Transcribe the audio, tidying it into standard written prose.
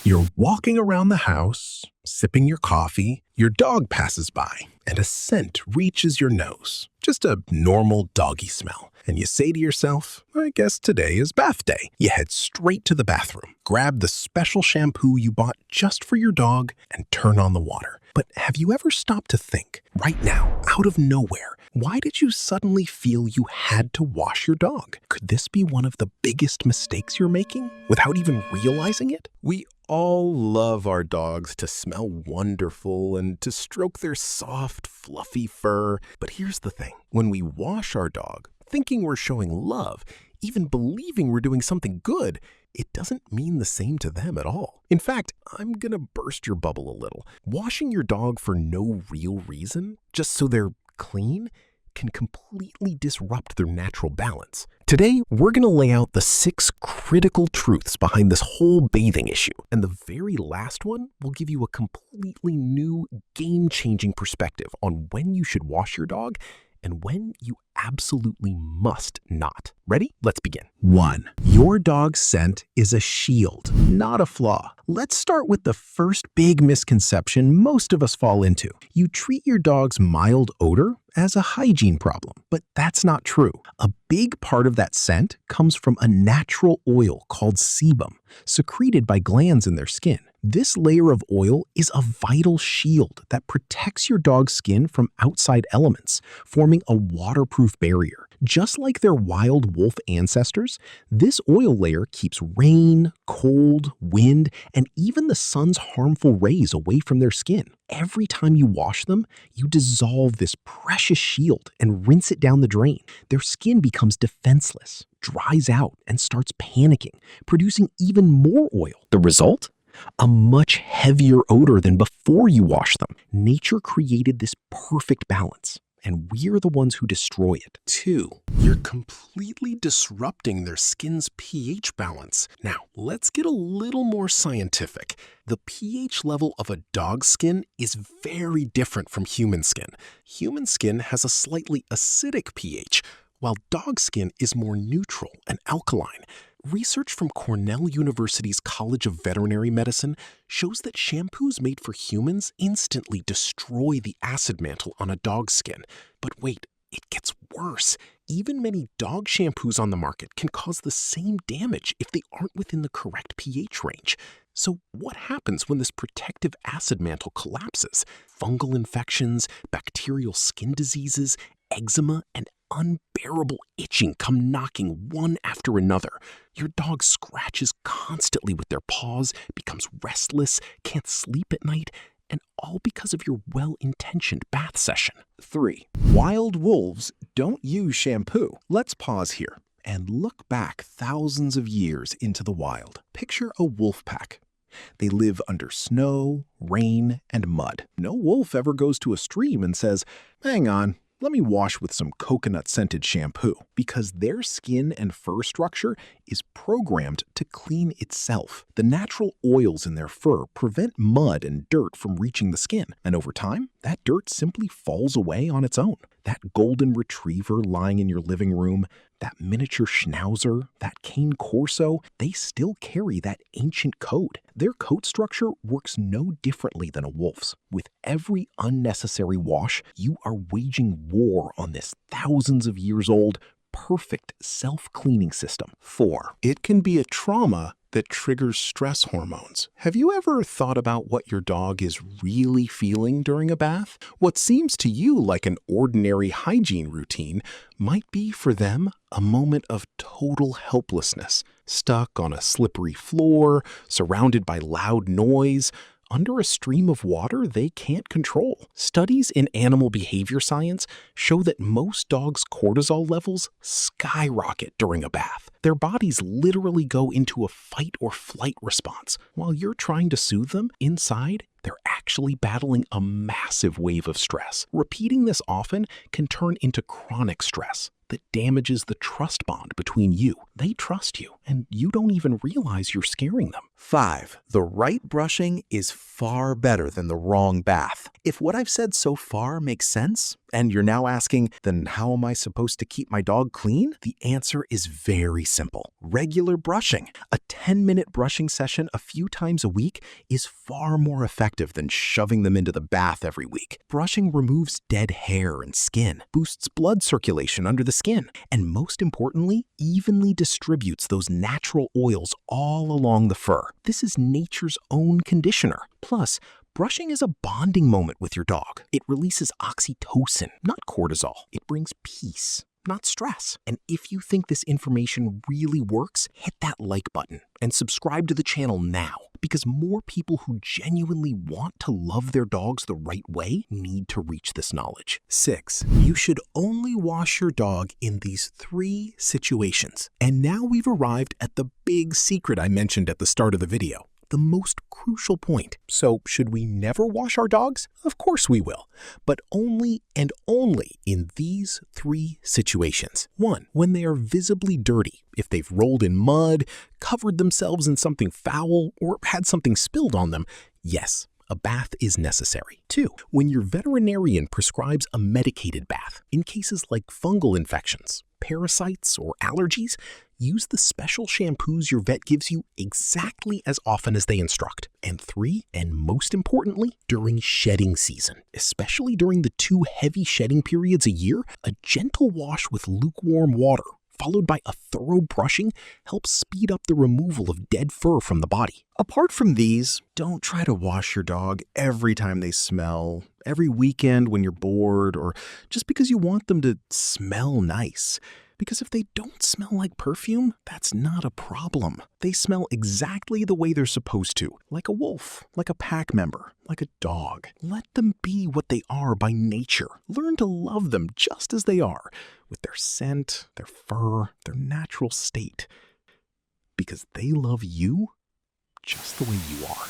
You're walking around the house, sipping your coffee, your dog passes by, and a scent reaches your nose. Just a normal doggy smell. And you say to yourself, I guess today is bath day. You head straight to the bathroom, grab the special shampoo you bought just for your dog, and turn on the water. But have you ever stopped to think, right now, out of nowhere, why did you suddenly feel you had to wash your dog? Could this be one of the biggest mistakes you're making without even realizing it? We all love our dogs to smell wonderful and to stroke their soft, fluffy fur. But here's the thing. When we wash our dog, thinking we're showing love, even believing we're doing something good, it doesn't mean the same to them at all. In fact, I'm gonna burst your bubble a little. Washing your dog for no real reason, just so they're clean, can completely disrupt their natural balance. Today, we're going to lay out the 6 critical truths behind this whole bathing issue. And the very last one will give you a completely new, game-changing perspective on when you should wash your dog and when you absolutely must not. Ready? Let's begin. 1. Your dog's scent is a shield, not a flaw. Let's start with the first big misconception most of us fall into. You treat your dog's mild odor as a hygiene problem, but that's not true. A big part of that scent comes from a natural oil called sebum, secreted by glands in their skin. This layer of oil is a vital shield that protects your dog's skin from outside elements, forming a waterproof barrier. Just like their wild wolf ancestors, this oil layer keeps rain, cold, wind, and even the sun's harmful rays away from their skin. Every time you wash them, you dissolve this precious shield and rinse it down the drain. Their skin becomes defenseless, dries out, and starts panicking, producing even more oil. The result? A much heavier odor than before you wash them. Nature created this perfect balance, and we're the ones who destroy it. 2. You're completely disrupting their skin's pH balance. Now, let's get a little more scientific. The pH level of a dog's skin is very different from human skin. Human skin has a slightly acidic pH, while dog skin is more neutral and alkaline. Research from Cornell University's College of Veterinary Medicine shows that shampoos made for humans instantly destroy the acid mantle on a dog's skin. But wait, it gets worse. Even many dog shampoos on the market can cause the same damage if they aren't within the correct pH range. So what happens when this protective acid mantle collapses? Fungal infections, bacterial skin diseases, eczema, and unbearable itching come knocking one after another. Your dog scratches constantly with their paws, becomes restless, can't sleep at night, and all because of your well-intentioned bath session. 3. Wild wolves don't use shampoo. Let's pause here and look back thousands of years into the wild. Picture a wolf pack. They live under snow, rain, and mud. No wolf ever goes to a stream and says, "Hang on, let me wash with some coconut-scented shampoo," because their skin and fur structure is programmed to clean itself. The natural oils in their fur prevent mud and dirt from reaching the skin, and over time, that dirt simply falls away on its own. That golden retriever lying in your living room, that miniature schnauzer, that cane corso, they still carry that ancient code. Their coat structure works no differently than a wolf's. With every unnecessary wash, you are waging war on this thousands of years old, perfect self-cleaning system. 4. It can be a trauma that triggers stress hormones. Have you ever thought about what your dog is really feeling during a bath? What seems to you like an ordinary hygiene routine might be for them a moment of total helplessness, stuck on a slippery floor, surrounded by loud noise, under a stream of water they can't control. Studies in animal behavior science show that most dogs' cortisol levels skyrocket during a bath. Their bodies literally go into a fight or flight response. While you're trying to soothe them, inside, they're actually battling a massive wave of stress. Repeating this often can turn into chronic stress that damages the trust bond between you. They trust you, and you don't even realize you're scaring them. 5. The right brushing is far better than the wrong bath. If what I've said so far makes sense, and you're now asking, then how am I supposed to keep my dog clean? The answer is very simple. Regular brushing. A 10-minute brushing session a few times a week is far more effective than shoving them into the bath every week. Brushing removes dead hair and skin, boosts blood circulation under the skin, and most importantly, evenly distributes those natural oils all along the fur. This is nature's own conditioner. Plus, brushing is a bonding moment with your dog. It releases oxytocin, not cortisol. It brings peace, not stress. And if you think this information really works, hit that like button and subscribe to the channel now, because more people who genuinely want to love their dogs the right way need to reach this knowledge. 6. You should only wash your dog in these 3 situations. And now we've arrived at the big secret I mentioned at the start of the video. The most crucial point. So, should we never wash our dogs? Of course we will, but only and only in these 3 situations. 1. When they are visibly dirty. If they've rolled in mud, covered themselves in something foul, or had something spilled on them, yes, a bath is necessary. 2. When your veterinarian prescribes a medicated bath. In cases like fungal infections, parasites, or allergies, use the special shampoos your vet gives you exactly as often as they instruct. And 3, and most importantly, during shedding season. Especially during the 2 heavy shedding periods a year, a gentle wash with lukewarm water, followed by a thorough brushing, helps speed up the removal of dead fur from the body. Apart from these, don't try to wash your dog every time they smell, every weekend when you're bored, or just because you want them to smell nice. Because if they don't smell like perfume, that's not a problem. They smell exactly the way they're supposed to, like a wolf, like a pack member, like a dog. Let them be what they are by nature. Learn to love them just as they are, with their scent, their fur, their natural state. Because they love you just the way you are.